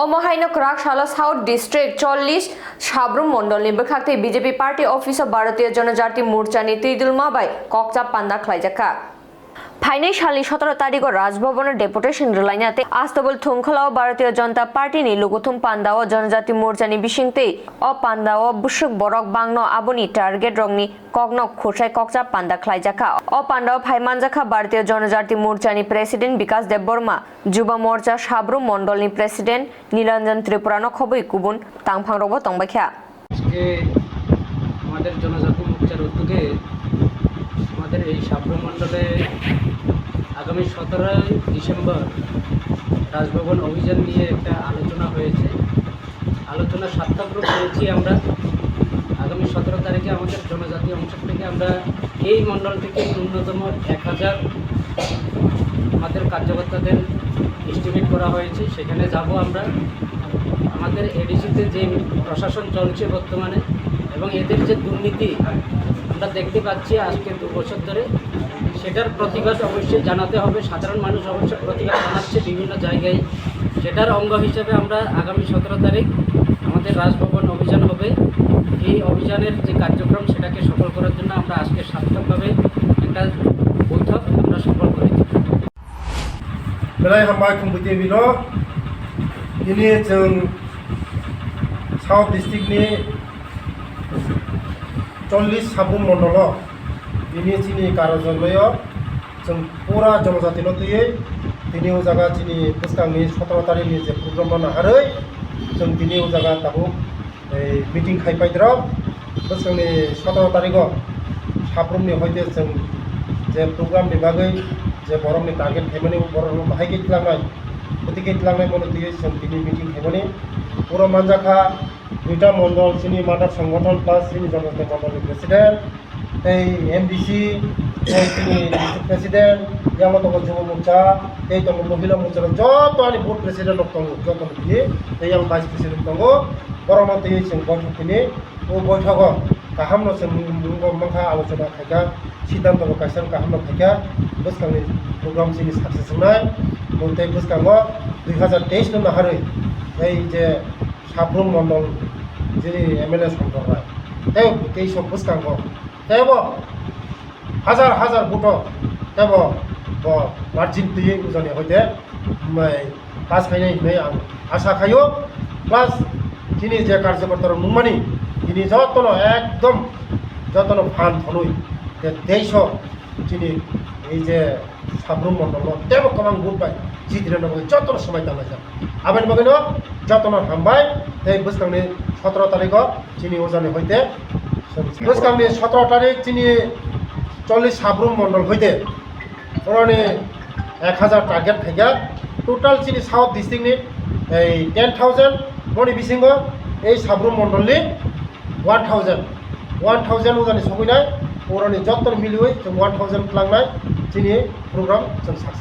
অমহাইনক রাকশালা south district 40 Sabroom মন্ডলনি বখাতে BJP party office of Bharatiya Janajati মোর্চানি Toidul মাবাই ককচাপ পান্দা খ্লাইজাকা ফাইনাই সালनि 17 तारिख राजभवনের ডেপুটেশন রিলাইনাতে আস্তবল থুমখলাও ভারতীয় জনতা পার্টিনি লুগুথুম পান্দাও জনজাতি মোর্চানি বিশিংতে অ পান্দাও বুসুক বরক বাংনো আবনি টার্গেট রংনি কগনক খুরসাই ককচাপ পান্দা খ্লাইজাকা অ পান্দাও ফাইমানজাখা ভারতীয় জনজাতি মোর্চানি প্রেসিডেন্ট বিকাশ দেববর্মা যুব মোর্চা সাব্রুম মন্ডলনি প্রেসিডেন্ট নীলাঞ্জন ত্রিপুরানো খবই কুবুন তাংফাংরব তংবাইখা আমাদের জনজাতি মোর্চার উদ্যোগে আমাদের এই সাব্রুম মণ্ডলে আগামী 17 ডিসেম্বর রাজভবন অভিযান নিয়ে একটা আলোচনা হয়েছে। আলোচনার সার্থকরূপ পেয়েছি আমরা। আগামী 17 তারিখে আমাদের জনজাতি অংশ থেকে আমরা এই মণ্ডল থেকে ন্যূনতম 1000 আমাদের কার্যকর্তাদের এস্টিমেট করা হয়েছে। সেখানে যাব আমরা। আমাদের এডিসিতে যে প্রশাসন চলছে বর্তমানে এবং এদের যে দুর্নীতি আমরা দেখতে পাচ্ছি আজকে 2 বছর ধরে, সেটার প্রতিবাদ অবশ্যই জানাতে হবে। সাধারণ মানুষ অবশ্যই প্রতিবাদ জানাচ্ছে বিভিন্ন জায়গায়। সেটার অঙ্গ হিসেবে আমরা আগামী 17 তারিখ আমাদের রাজভবন অভিযান হবে। এই অভিযানের যে কার্যক্রম সেটাকে সফল করার জন্য আমরা আজকে সার্থকভাবে একটা বৈঠক আমরা সফল করেছি। बेलाय हामबाय खुंबैते बिनो दिनै जों साउथ डिस्ट्रिक्टनि 40 साब्रुम मण्डल दिनै चिनि कारजनलय जों पुरा जनजातिनो तैयै दिनै ओ जागा चिनि बुस्कांनि 17 तारिखनि जे प्रग्राम बानाहारै जों दिनै ओ जागा ताबो मिटिं खायबायद्र बुस्कांनि 17 तारिखआव साब्रुमनि हयते जों जे प्रग्रामनि बागै जे बरमनि टार्गेट खायमानि बरम बाहाय गेटलांनाय गति गेटलांनाय मनोतै जों दिनै मिटिं खायमानि पुरा मानजाखा 2टा मण्डल चिनि मादार संगठन प्लास चिनि जनजाति मण्डलनि प्रेसिडेन्ट এই এমডিসি চিনি প্রেসিডেন্ট ইয়ামত যুব মোর্চা এই দল মহিলা মোর্চার যত আনি বোর্ড প্রেসিডেন্ট দङ যত দিনে এই আম ভাইস প্রেসিডেন্ट दङ बरमते जों बैठक दिनै ओ बैठकआव गाहामनो जों मुंगमाखा आलोचना खायगा सिद्धांत कायसान गाहामनो खायगा बुस्कांनि प्रग्राम चिनि साक्सेस जानाय मोनते बुस्कांगो 2023 नो नाहारै এই যে সাব্রুম মণ্ডল যিনি এমএলএ সম্পর্কায় তাই এই সব বুস্কাंगो তেব হাজার হাজার ভোট তেব মার্জিন দিয়ে উজানি হইতে পাস খাইনাই হইনাই आं আশা খাইও প্লাস যিনি যে কার্যকর্তার মুমানি তিনি যতন একদম যতন ফান ধনুই দেশ যিনি এই যে সাব্রুম মণ্ডল তেব কমাং ভোট পাই জিতিরেন যতন সময় দাঁড়াই যান আবেন বাগেন যতন হামবাই এই বুঝকাংনি 17 তারিখও যিনি উজানি হইতে বুঝকাংনি 17 তারিখ যিনি 40 সাব্রুম মণ্ডল হইতে পুরনি 1000 টার্গেট খাইগা টোটাল চিনি সাউথ ডিস্ট্রিক্টনি এই 10,000 মনি বিসিঙ্গ এই সাব্রুম মণ্ডলনি 1000 উজানি সবইনাই পুরনি যতন মিলিওই 1000 প্লাংনাই চিনি প্রোগ্রাম जों साक्सेस